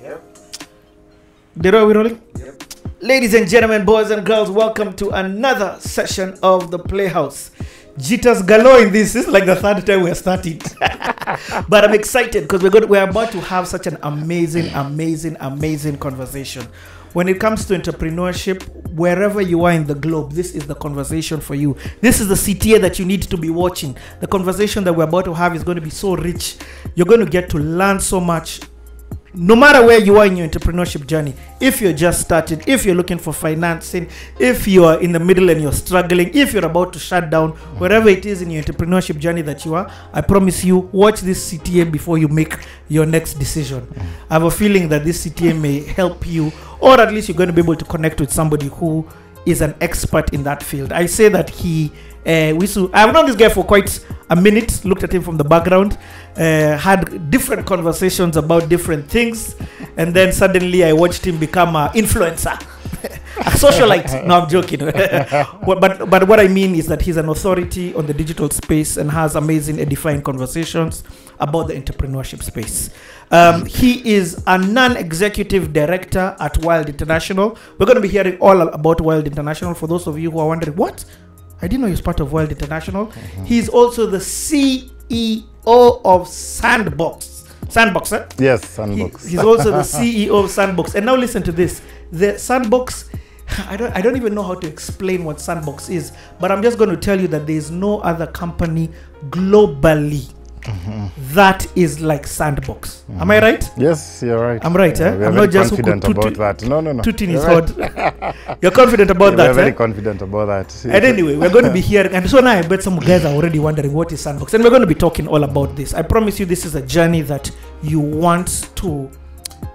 Yep. Are we rolling? Yep. Ladies and gentlemen, boys and girls, welcome to another session of the Playhouse. Jitters galore in this. This is like the third time we're starting. But I'm excited because we're about to have such an amazing conversation. When it comes to entrepreneurship, wherever you are in the globe, this is the conversation for you. This is the CTA that you need to be watching. The conversation that we're about to have is going to be so rich. You're going to get to learn so much. No matter where you are in your entrepreneurship journey, if you're just started, if you're looking for financing, if you are in the middle and you're struggling, if you're about to shut down, wherever it is in your entrepreneurship journey that you are, I promise you, watch this CTA before you make your next decision. I have a feeling that this CTA may help you, or at least you're going to be able to connect with somebody who is an expert in that field. I say that I've known this guy for quite a minute, looked at him from the background, had different conversations about different things, and then suddenly I watched him become an influencer, a socialite. No, I'm joking. but what I mean is that he's an authority on the digital space and has amazing edifying conversations about the entrepreneurship space. He is a non-executive director at Wylde International. We're going to be hearing all about Wylde International. For those of you who are wondering, what? I didn't know he was part of Wylde International. He's also the CEO of Sandbox. Sandbox, eh? Yes, Sandbox. He's also the CEO of Sandbox. And now listen to this. The Sandbox, I don't even know how to explain what Sandbox is, but I'm just going to tell you that there is no other company globally that is like Sandbox. Am I right? Yes, you're right. I'm right, eh? We are I'm very not just confident about that. No. Tooting is hot. You're confident about that, We're very confident about that. And anyway, we're going to be hearing, and so now I bet some guys are already wondering what is Sandbox, and we're going to be talking all about this. I promise you, this is a journey that you want to.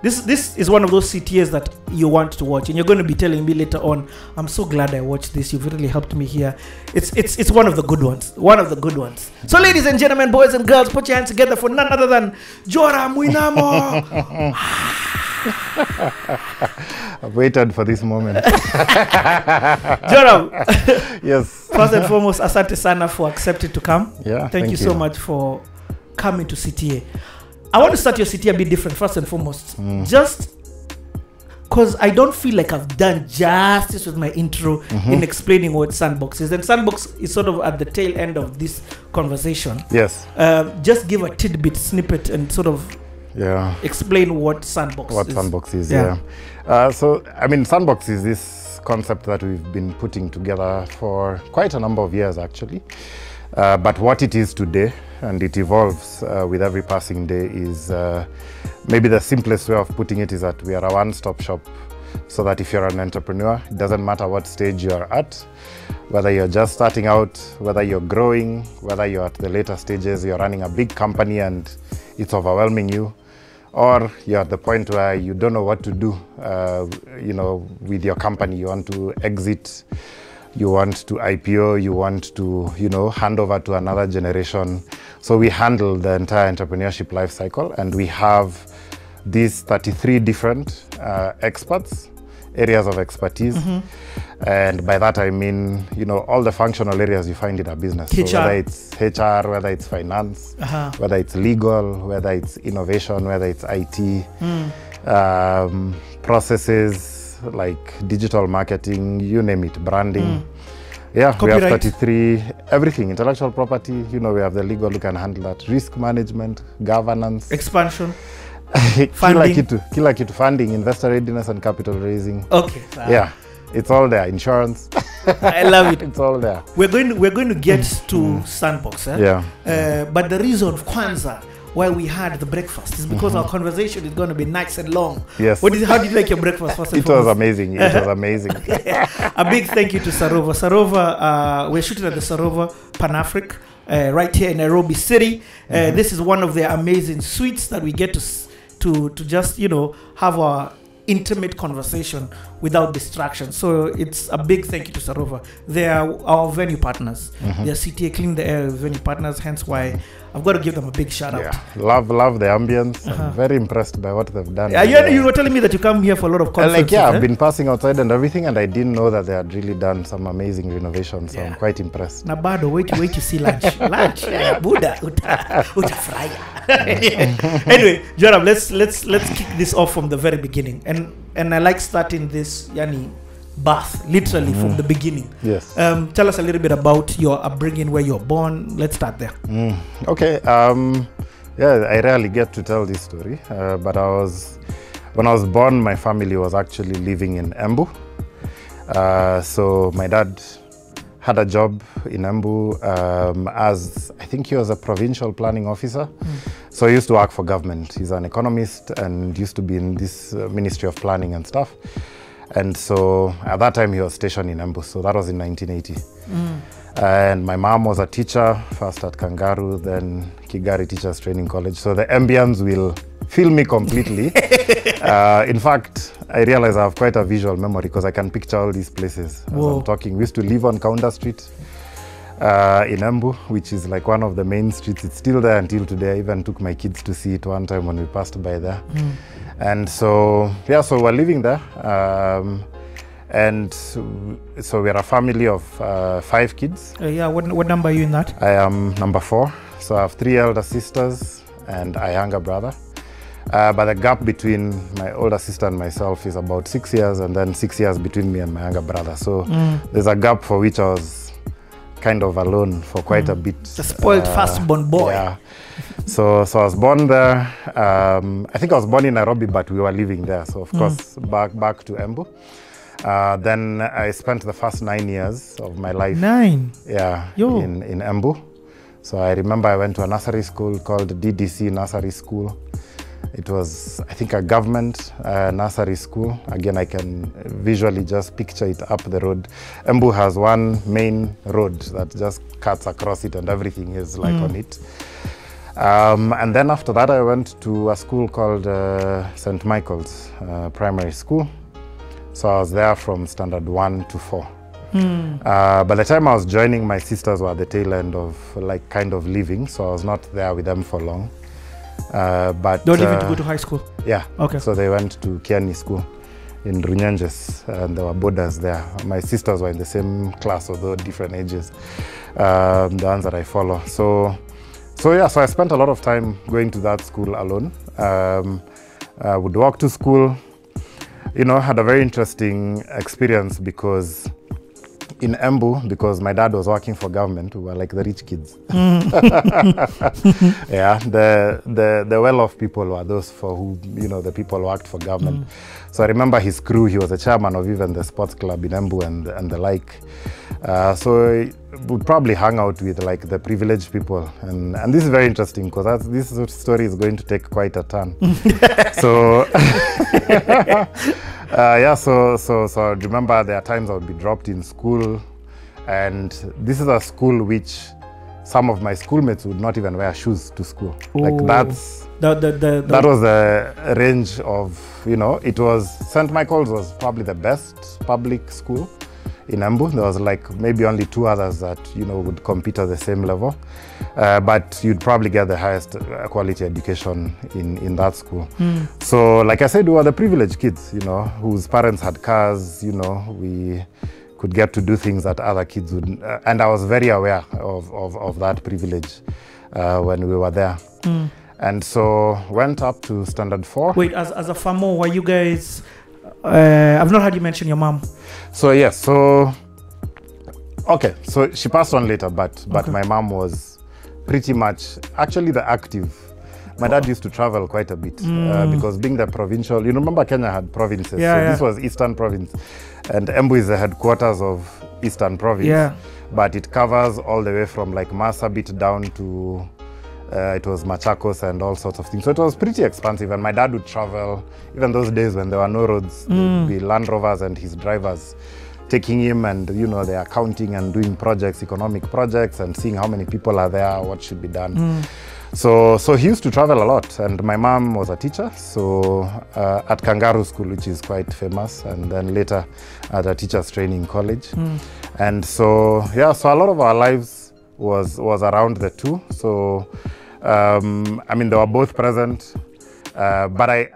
This is one of those CTAs that you want to watch, and you're going to be telling me later on, I'm so glad I watched this. You've really helped me here. It's one of the good ones. One of the good ones. So ladies and gentlemen, boys and girls, put your hands together for none other than Joram Mwinamo. I've waited for this moment. Joram. Yes. First and foremost, asante sana for accepting to come. Yeah. Thank you so much for coming to CTA. I want to start your CTA a bit different, first and foremost. Just because I don't feel like I've done justice with my intro in explaining what Sandbox is. And Sandbox is sort of at the tail end of this conversation. Yes. Just give a tidbit, snippet, and sort of explain what Sandbox is. What Sandbox is, so, I mean, Sandbox is this concept that we've been putting together for quite a number of years, actually. But what it is today, and it evolves with every passing day, is maybe the simplest way of putting it is that we are a one-stop shop, so that if you're an entrepreneur, it doesn't matter what stage you're at, whether you're just starting out, whether you're growing, whether you're at the later stages, you're running a big company and it's overwhelming you, or you're at the point where you don't know what to do, with your company. You want to exit, you want to IPO, you want to, hand over to another generation. So we handle the entire entrepreneurship life cycle, and we have these 33 different experts, areas of expertise. And by that I mean, all the functional areas you find in a business. So whether it's HR, whether it's finance, whether it's legal, whether it's innovation, whether it's IT, processes, like digital marketing, you name it, branding. Yeah, copyright. We have 33, everything, intellectual property, we have the legal who can handle that, risk management, governance. Expansion. Funding. Kila kitu, funding, investor readiness and capital raising. Okay. Yeah, it's all there, insurance. I love it. It's all there. We're going to get to Sandbox. But the reason, Kwanzaa, why we had the breakfast is because our conversation is going to be nice and long. Yes. How did you like your breakfast first and foremost? It was amazing. It was amazing. A big thank you to Sarova. Sarova, we're shooting at the Sarova Pan-Afric right here in Nairobi City. This is one of the amazing suites that we get to just, have our intimate conversation without distraction. So it's a big thank you to Sarova. They are our venue partners. They are CTA Clean the Air venue partners, hence why I've got to give them a big shout out. Yeah, love the ambience. I'm very impressed by what they've done. You were telling me that you come here for a lot of conferences. I've been passing outside and everything, and I didn't know that they had really done some amazing renovations. So I'm quite impressed. Nabado, wait to see lunch. Buddha, utafraya. Anyway, Joram, let's kick this off from the very beginning, and I like starting this birth literally from the beginning. Yes. Tell us a little bit about your upbringing, where you're born. Let's start there. Okay. I rarely get to tell this story, but when I was born, my family was actually living in Embu. So my dad had a job in Embu as, I think he was a provincial planning officer. So he used to work for government. He's an economist and used to be in this Ministry of Planning and stuff. And so at that time he was stationed in Embu. So that was in 1980. And my mom was a teacher, first at Kangaroo, then Kigari Teachers Training College. So the ambience will fill me completely. In fact, I realize I have quite a visual memory because I can picture all these places as I'm talking. We used to live on Kaunda Street in Embu, which is like one of the main streets. It's still there until today. I even took my kids to see it one time when we passed by there. And so, so we're living there. And so we're a family of 5 kids. What number are you in that? I am number 4. So I have 3 elder sisters and a younger brother. But the gap between my older sister and myself is about 6 years, and then 6 years between me and my younger brother. So there's a gap for which I was kind of alone for quite a bit. The spoiled firstborn boy. Yeah. So I was born there. I think I was born in Nairobi, but we were living there. So of course, back to Embu. Then I spent the first 9 years of my life. 9? Yeah, in Embu. So I remember I went to a nursery school called DDC Nursery School. It was, I think, a government nursery school. Again, I can visually just picture it up the road. Embu has one main road that just cuts across it and everything is like on it. And then after that, I went to a school called St. Michael's Primary School. So I was there from standard 1 to 4. By the time I was joining, my sisters were at the tail end of like kind of leaving. So I was not there with them for long. But don't even go to high school. Yeah. Okay. So they went to Kiani School in Runyenjes, and there were boarders there. My sisters were in the same class, although different ages. The ones that I follow. So I spent a lot of time going to that school alone. I would walk to school. Had a very interesting experience because in Embu, because my dad was working for government, we were like the rich kids. Yeah, the well-off people were those for who, the people worked for government. So I remember his crew, he was the chairman of even the sports club in Embu and the like. So we'd probably hang out with like the privileged people. And this is very interesting because this story is going to take quite a turn. So so I remember there are times I would be dropped in school, and this is a school which some of my schoolmates would not even wear shoes to school. Like that was the range of, it was, St. Michael's was probably the best public school in Embu. There was like maybe only 2 others that, would compete at the same level. But you'd probably get the highest quality education in that school. So like I said, we were the privileged kids, whose parents had cars, we could get to do things that other kids wouldn't. And I was very aware of that privilege when we were there. And so went up to standard 4. Wait, as a farmer, were you guys... I've not heard you mention your mom. So yes, okay, so she passed on later, but my mom was pretty much actually the active. My dad used to travel quite a bit because being the provincial, remember Kenya had provinces. This was Eastern Province, and Embu is the headquarters of Eastern Province. But it covers all the way from like Marsabit down to it was Machakos and all sorts of things. So it was pretty expansive, and my dad would travel, even those days when there were no roads, there'd be Land Rovers and his drivers taking him, and they are counting and doing projects, economic projects, and seeing how many people are there, what should be done. So he used to travel a lot, and my mom was a teacher, so at Kangaroo School, which is quite famous, and then later at a teachers training college. And so a lot of our lives was around the two. So I mean, they were both present, but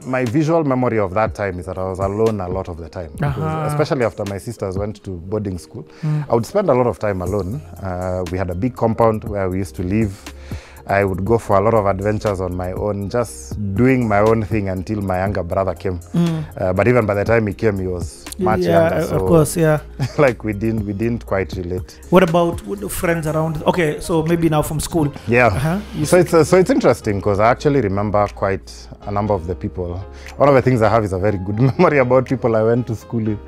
my visual memory of that time is that I was alone a lot of the time, because especially after my sisters went to boarding school. I would spend a lot of time alone. We had a big compound where we used to live. I would go for a lot of adventures on my own, just doing my own thing until my younger brother came. But even by the time he came, he was much younger. So of course, yeah. Like we didn't quite relate. What about with the friends around? Okay, so maybe now from school. Yeah. So it's interesting because I actually remember quite a number of the people. One of the things I have is a very good memory about people I went to school with,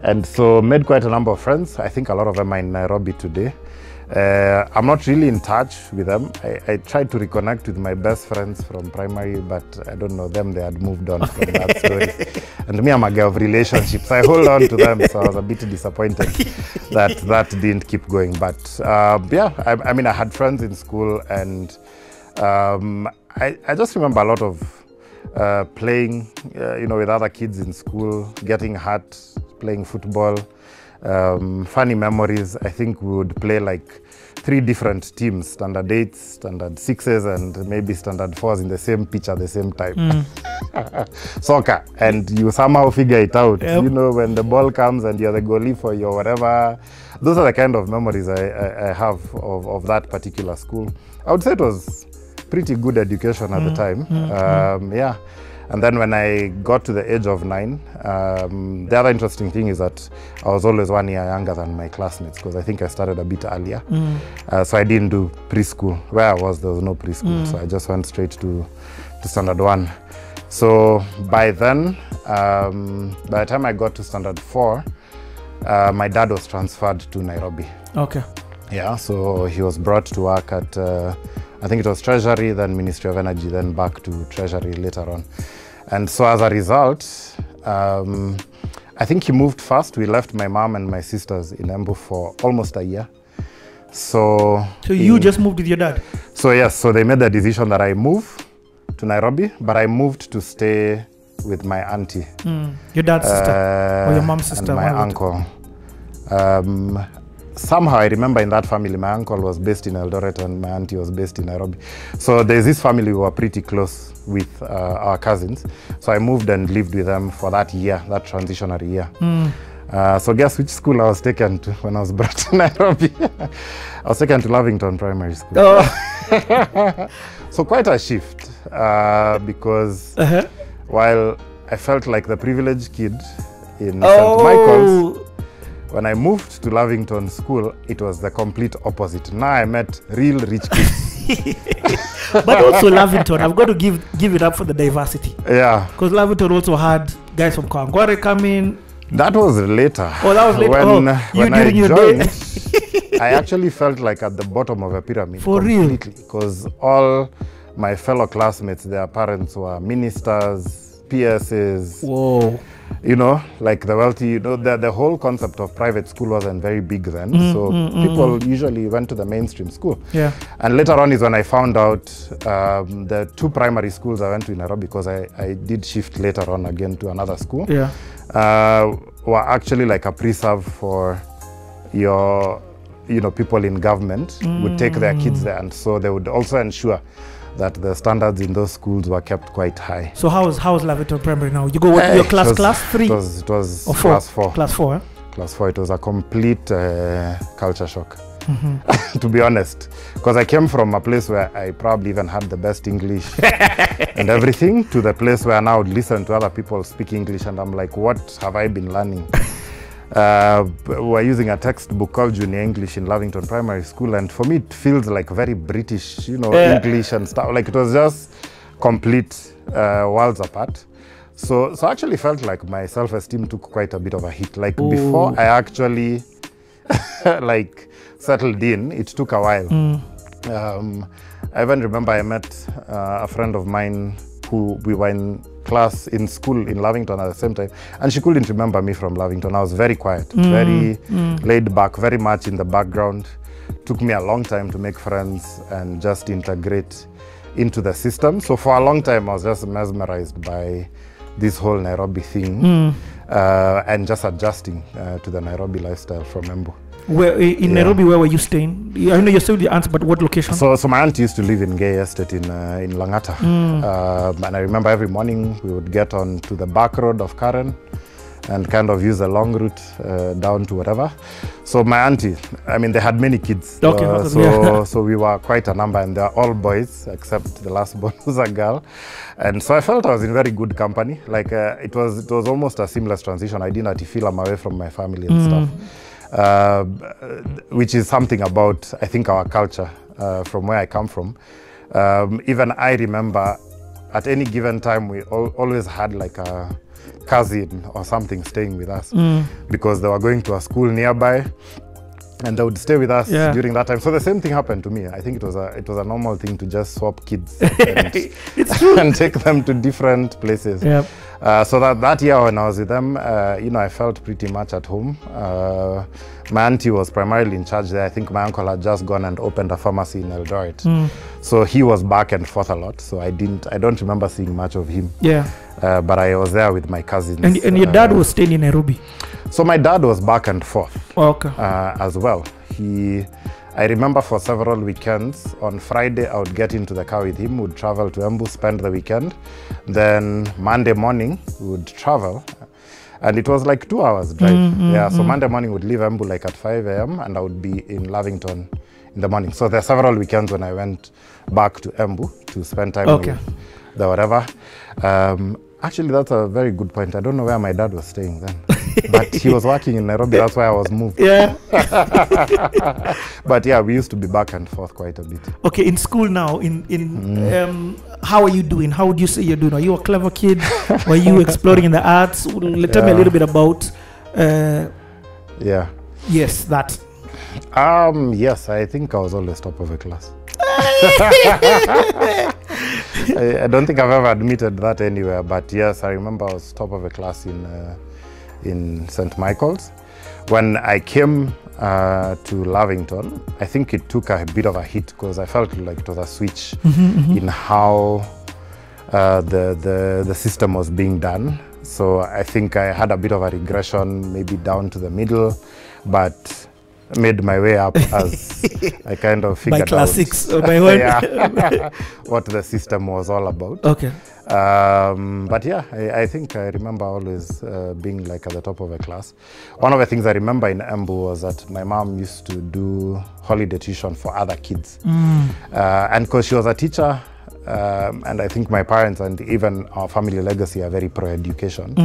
and so made quite a number of friends. I think a lot of them are in Nairobi today. I'm not really in touch with them. I tried to reconnect with my best friends from primary, but I don't know them. They had moved on from that story. And me, I'm a guy of relationships. I hold on to them, so I was a bit disappointed that didn't keep going. But yeah, I mean, I had friends in school, and I just remember a lot of playing, with other kids in school, getting hurt, playing football. Funny memories. I think we would play like 3 different teams, standard 8s, standard 6s, and maybe standard 4s in the same pitch at the same time. Soccer, and you somehow figure it out. When the ball comes and you're the goalie for your whatever. Those are the kind of memories I have of that particular school. I would say it was pretty good education at the time. Yeah. And then when I got to the age of 9, the other interesting thing is that I was always 1 year younger than my classmates, because I think I started a bit earlier. So I didn't do preschool. Where I was, there was no preschool. So I just went straight to standard 1. So by then, by the time I got to standard 4, my dad was transferred to Nairobi. Okay. Yeah, so he was brought to work at, I think it was Treasury, then Ministry of Energy, then back to Treasury later on. And so as a result, I think he moved fast. We left my mom and my sisters in Embu for almost a year. So you just moved with your dad? So yes, so they made the decision that I move to Nairobi, but I moved to stay with my auntie. Your dad's sister, or your mom's sister? And my uncle. Somehow I remember in that family, my uncle was based in Eldoret and my auntie was based in Nairobi. So there's this family who were pretty close with our cousins. So I moved and lived with them for that year, that transitionary year. So guess which school I was taken to when I was brought to Nairobi? I was taken to Lavington Primary School. So quite a shift, because while I felt like the privileged kid in St. Michael's, when I moved to Lavington School, it was the complete opposite. Now I met real rich kids. But also Lavington, I've got to give it up for the diversity. Yeah. Because Lavington also had guys from Kawangware come in. That was later. Oh, that was later. When I joined, I actually felt like at the bottom of a pyramid. For real? Because all my fellow classmates, their parents were ministers, PSs. Whoa. Like the wealthy, the whole concept of private school wasn't very big then. So people usually went to the mainstream school. Yeah. And later on is when I found out the 2 primary schools I went to in Nairobi, because I did shift later on again to another school. Yeah. Were actually like a pre-serve for your, people in government would take their kids there. And so they would also ensure that the standards in those schools were kept quite high. So how's Lavington Primary now? You go what, your class 3? It was or 4? Class 4. Class 4, eh? Class 4. It was a complete culture shock, to be honest. Because I came from a place where I probably even had the best English and everything, to the place where now I would listen to other people speak English and I'm like, what have I been learning? We're using a textbook called Junior English in Lavington Primary School, and for me it feels like very British, English and stuff. Like it was just complete worlds apart. So I actually felt like my self-esteem took quite a bit of a hit. Like before I actually like settled in, it took a while. I even remember I met a friend of mine who we were in class in school in Lavington at the same time, and she couldn't remember me from Lavington. I was very quiet, very laid back, very much in the background. Took me a long time to make friends and just integrate into the system. So for a long time I was just mesmerized by this whole Nairobi thing, and just adjusting to the Nairobi lifestyle from Embu. Where in Nairobi, where were you staying? I know you're still with your aunts, but what location? So my aunt used to live in Gay Estate in Langata. And I remember every morning we would get on to the back road of Karen and kind of use a long route down to whatever. So my auntie, I mean, they had many kids. Okay, so we were quite a number, and they're all boys except the last born was a girl. And so I felt I was in very good company. Like it was almost a seamless transition. I didn't feel I'm away from my family and stuff, which is something about, I think, our culture from where I come from. Even I remember at any given time we always had like a cousin or something staying with us because they were going to a school nearby, and they would stay with us during that time. So the same thing happened to me. I think it was a normal thing to just swap kids and take them to different places. So that year when I was with them, I felt pretty much at home. My auntie was primarily in charge there. I think my uncle had just gone and opened a pharmacy in Eldoret. So he was back and forth a lot. So I don't remember seeing much of him. But I was there with my cousins. And your dad was staying in Nairobi? So my dad was back and forth as well. I remember for several weekends, on Friday I would get into the car with him, would travel to Embu, spend the weekend. Then Monday morning we would travel, and it was like 2 hours drive. So Monday morning would leave Embu like at 5 a.m. and I would be in Lavington in the morning. So there are several weekends when I went back to Embu to spend time with the whatever. Actually, that's a very good point. I don't know where my dad was staying then, but he was working in Nairobi. That's why I was moved. But yeah, we used to be back and forth quite a bit. Okay, in school now, how are you doing? How would you say you're doing? Are you a clever kid? Were you exploring in the arts? Tell me a little bit about. Yes, that. Yes, I think I was always top of the class. I don't think I've ever admitted that anywhere, but yes, I remember I was top of the class in St. Michael's. When I came to Lavington, I think it took a bit of a hit because I felt like it was a switch in how the system was being done. So I think I had a bit of a regression, maybe down to the middle, but made my way up as I kind of figured by class out 6 by one. What the system was all about. But yeah, I think I remember always being like at the top of a class. One of the things I remember in Embu was that my mom used to do holiday tuition for other kids. And because she was a teacher, and I think my parents and even our family legacy are very pro-education.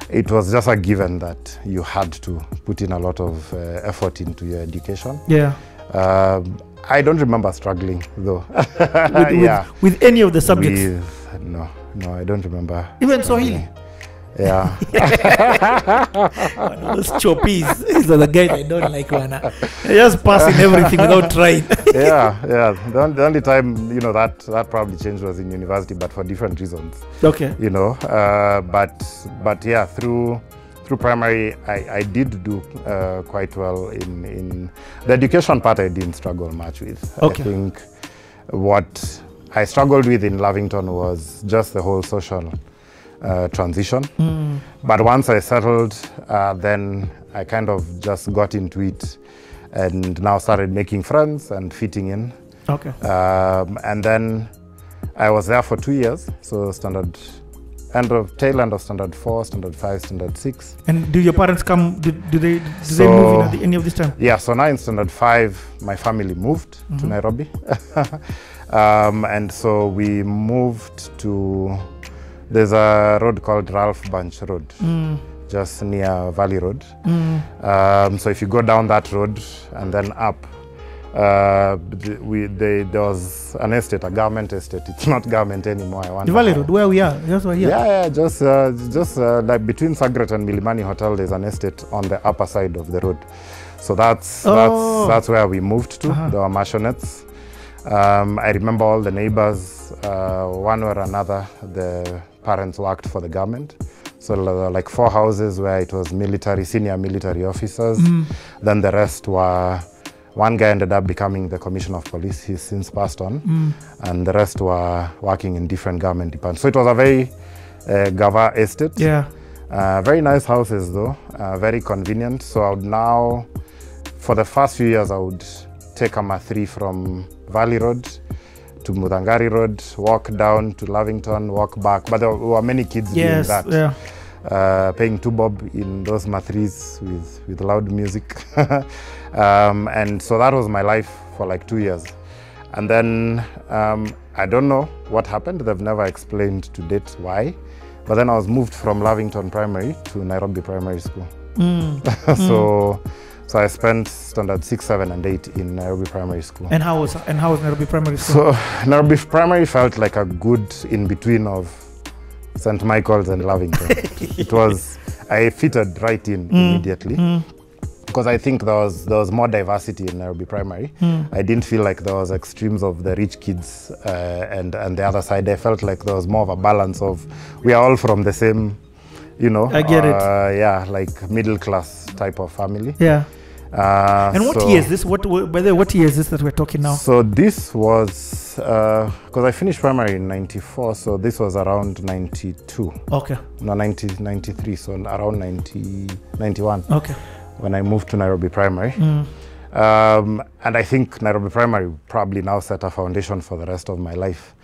It was just a given that you had to put in a lot of effort into your education. I don't remember struggling though. with any of the subjects? No, I don't remember. Even Swahili? Yeah. One of those choppies. These are the guys I don't like, Wana. They're just passing everything without trying. The only time, that probably changed was in university, but for different reasons. But yeah, through primary, I did do quite well in the education part. I didn't struggle much with. I think what I struggled with in Lavington was just the whole social transition. But once I settled, then I kind of just got into it and now started making friends and fitting in. And then I was there for 2 years, so tail end of standard 4, standard 5, standard 6. And do your parents come, do they move in at any of this time? Yeah, so now in standard 5, my family moved to Nairobi. And so we moved to, there's a road called Ralph Bunch Road, just near Valley Road. So if you go down that road and then up, there was an estate, a government estate. It's not government anymore. The Valley Road, where we are, just right here. Yeah, just like between Sagret and Milimani Hotel, there's an estate on the upper side of the road. So that's where we moved to. There were maishonettes. I remember all the neighbors, one or another, the parents worked for the government. So there were like 4 houses where it was military, senior military officers. Then the rest were, one guy ended up becoming the commissioner of police. He's since passed on. And the rest were working in different government departments. So it was a very Gava estate. Very nice houses though, very convenient. So I would now for the first few years, I would take a M3 from Valley Road to Mudangari Road, walk down to Lavington, walk back. But there were many kids doing that. Yeah. Paying 2 bob in those M3s with loud music. And so that was my life for like 2 years. And then I don't know what happened. They've never explained to date why. But then I was moved from Lavington Primary to Nairobi Primary School. So I spent standard 6, 7, and 8 in Nairobi Primary School. And how was Nairobi Primary School? So Nairobi Primary felt like a good in between of St. Michael's and Lavington. It was, I fitted right in immediately. Because I think there was more diversity in Nairobi Primary. I didn't feel like there was extremes of the rich kids and the other side. I felt like there was more of a balance of, we are all from the same, you know. I get it. Yeah, like middle class type of family. Yeah. And what year is this? What year is this that we're talking now? So this was, because I finished primary in 94, so this was around 92. Okay. No, 93, so around 91. Okay. When I moved to Nairobi Primary. And I think Nairobi Primary probably now set a foundation for the rest of my life.